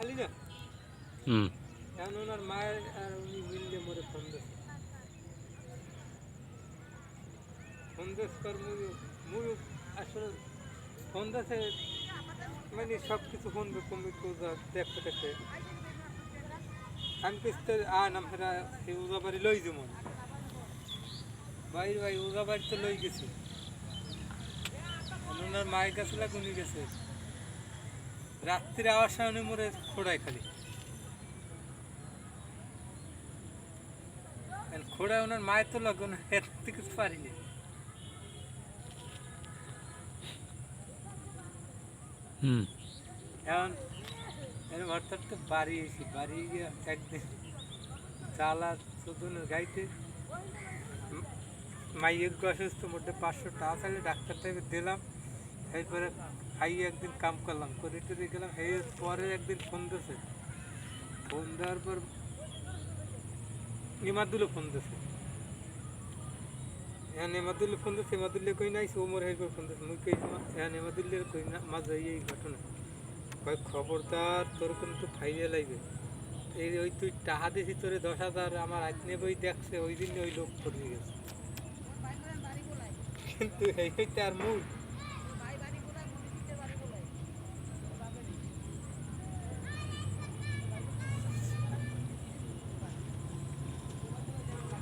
খালি না হুম এখন ওনার মায়ের আর উনি মিললে মরে ফন্দেশ কর মুই আসলে ফন্দেশে মানে সব কিছু ফোন কমবে দেখতে দেখতে আমি কিস্তে নাম ফেরা সেই উজা বাড়ি লই যেমন ভাই উজা বাড়িতে লই গেছি ওনার মায়ের কাছে উনি গেছে রাত্রিরে আওয়ার সময় উনি মরে খোড়ায় খালি খোড়ায় ওনার মায়ের তো লাগে ওনার এর থেকে কিছু পারিনি হুম এখন এরকম হঠাৎ তো বাড়ি এসি বাড়ি গিয়ে একদিন চালা চোদনের গাইতে মাইয়ের অসুস্থ মধ্যে 500 টাকা চাইলে ডাক্তার থেকে দিলাম এরপরে খাইয়ে একদিন কাম করলাম করে টরে গেলাম এর পরে একদিন ফোন দিয়েছে ফোন দেওয়ার পর ইমাদুল্লো ফোন দিয়েছে এখন এমাদুল্লে ফোন দিয়েছে এমাদুল্লে কই নাই ওমর হের ফোন দিয়েছে মুই কই এখন এমাদুল্লের কই না মাঝে এই ঘটনা কয় খবরদার তোর কিন্তু ফাইলে লাগবে এই ওই তুই টাকা দিয়েছি তোরে 10,000 আমার আত্মীয় বই দেখছে ওই দিন ওই লোক পড়ে গেছে কিন্তু এই তার মূল